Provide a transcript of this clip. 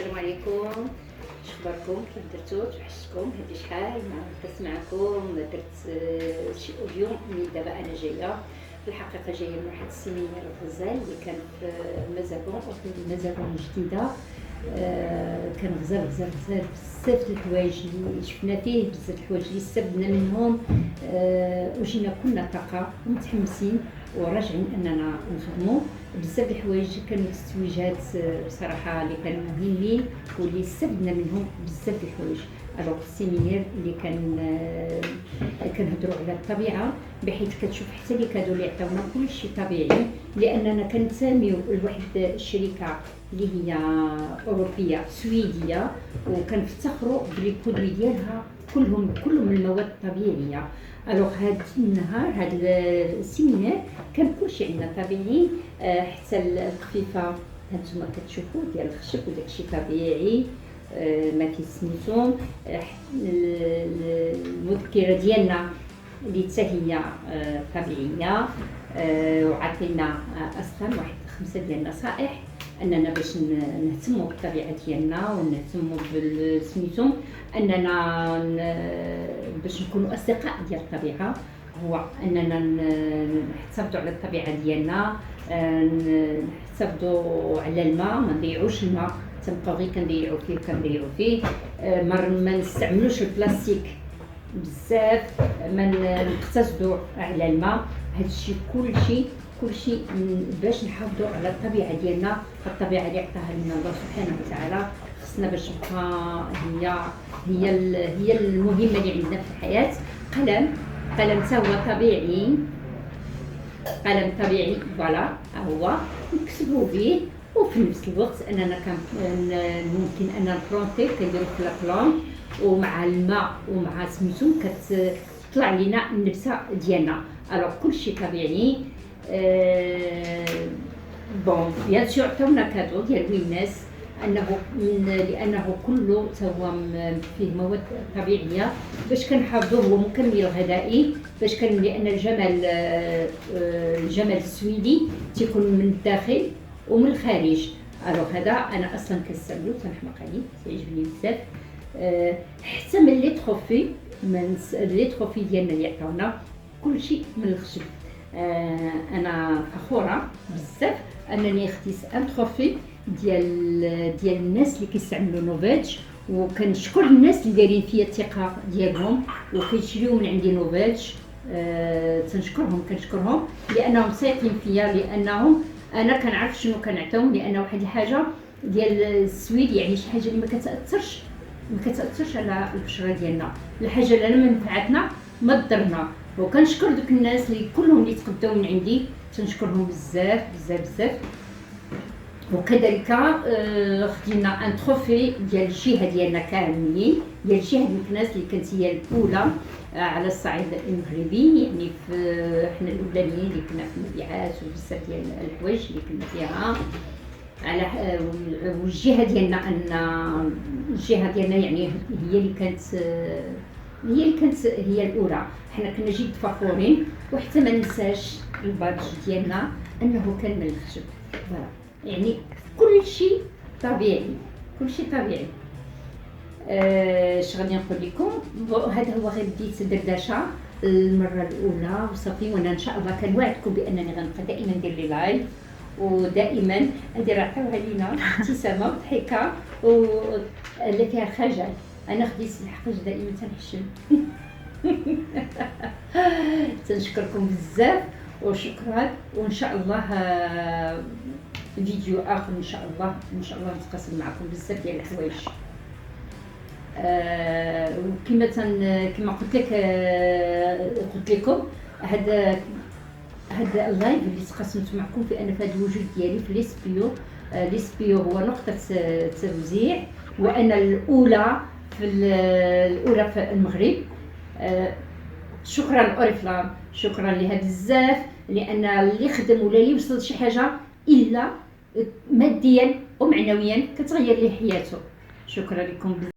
السلام عليكم. شخباركم؟ كيف درتو؟ توحشتكم هادي شحال ما هضرت معكم، درت شي اوديو من دابا انا جايه. في الحقيقه جايه من واحد السيمينار غزال اللي كان في مزاغون جديده. كان غزال بزاف د الحوايج اللي شفنا فيه، بزاف د الحوايج اللي استفدنا منهم. وجينا كلنا طاقه ومتحمسين وراجعين اننا نخدموا بزاف د الحوايج. كانوا تتويجات بصراحه اللي كانوا مهمين واللي استفدنا منهم بزاف د الحوايج. الوغ السيمينار اللي كنهضروا على الطبيعه، بحيث كتشوف حتى لي كادو اللي عطاونا كلشي طبيعي، لاننا كنتساميو لواحد الشركه اللي هي اوروبيه سويديه، وكنفتخروا بلي برودوي ديالها كلهم من المواد الطبيعيه. الوغ هاد النهار هاد السيمينار كان كلشي عندنا طبيعي، حتى القفيفه هانتوما كتشوفوا ديال الخشب وداكشي طبيعي. ما كيسميتو المذكره ديالنا اللي حتى هي طبيعيه. وعطينا اصلا واحد 5 ديال النصائح اننا باش نهتموا بالطبيعه ديالنا ونهتموا بالسميتو اننا باش نكونوا اصدقاء ديال الطبيعه، هو اننا نحتفظوا على الطبيعه ديالنا، نحتفظوا على الماء، ما نضيعوش الماء، تنبقاو غير كنضيعوا فيه. ما نستعملوش البلاستيك بزاف، ما نقتصدوا على الماء. هادشي كلشي باش نحافظوا على الطبيعه ديالنا. الطبيعه اللي عطاها لنا الله سبحانه وتعالى خصنا باش تبقى هي المهمه اللي عندنا في الحياه. قلم حتى هو طبيعي، قلم طبيعي فوالا هو نكتبوا به، وفي نفس الوقت اننا ممكن ان نبرونتي كنديروا في لابلون ومع الماء ومع سميتو كتطلع لينا النبته ديالنا. الوغ كلشي طبيعي. بون بيان سور عطاونا كادو ديال ويناس لانه كله هو فيه مواد طبيعيه باش كنحافظوه، هو مكمل غذائي باش لان الجمال السويدي تيكون من الداخل ومن الخارج. الوغ هذا انا اصلا كنستعملو، تنحماق عليه، تيعجبني بزاف. حتى من لي تروفي ديالنا اللي عطاونا كلشي من الخشب. انا فخوره بزاف انني خديت ان تروفي ديال الناس اللي كيستعملوا نوفيج، وكنشكر الناس اللي دايرين فيا الثقه ديالهم وكيشريو من عندي نوفيج. كنشكرهم لانهم ثاقين فيا، لانهم انا كنعرف شنو كنعطيهم، لان واحد الحاجه ديال السويد يعني شي حاجه اللي ما كتاثرش على البشره ديالنا، الحاجه اللي انا منفعتنا ما تضرنا. وكنشكر دوك الناس اللي كلهم اللي تقداو من عندي، تنشكرهم بزاف. وكذلك خدينا ان تروفي ديال الجهه ديالنا كاملين، ديال الجهه ديال الناس اللي كانت هي الاولى على الصعيد المغربي، يعني حنا الاولانيين اللي كنا في المبيعات وبزاف ديال الحوايج اللي كنا فيها على والجهه ديالنا يعني هي اللي كانت هي الاولى. حنا كنا جد فخورين. وحتى ما ننساش البادج ديالنا انه كان من الخشب، يعني كلشي طبيعي. اش غادي نقول لكم، هذا هو غير بديت دردشه المره الاولى وصافي. وانا ان شاء الله كنوعدكم بانني غنبقى دائما ندير لي لايف، ودائما هذه راه عطاوها لينا ابتسامه وضحكه اللي فيها خجل. انا خديت الحقيقه دائما تنحشم. تنشكركم بزاف وشكرا، وان شاء الله فيديو اخر ان شاء الله نتقاسم معكم بزاف ديال الحوايج. كما قلت لكم هذا اللايف اللي تقاسمت معكم في انا في هذا الوجود ديالي في ليسبيو هو نقطه توزيع، وانا الاولى في المغرب. شكرا اوريفلام، شكرا لها بزاف، لان اللي خدم ولا اللي وصل شي حاجه الا ماديا ومعنويا كتغير ليه حياته. شكرا لكم بزاف.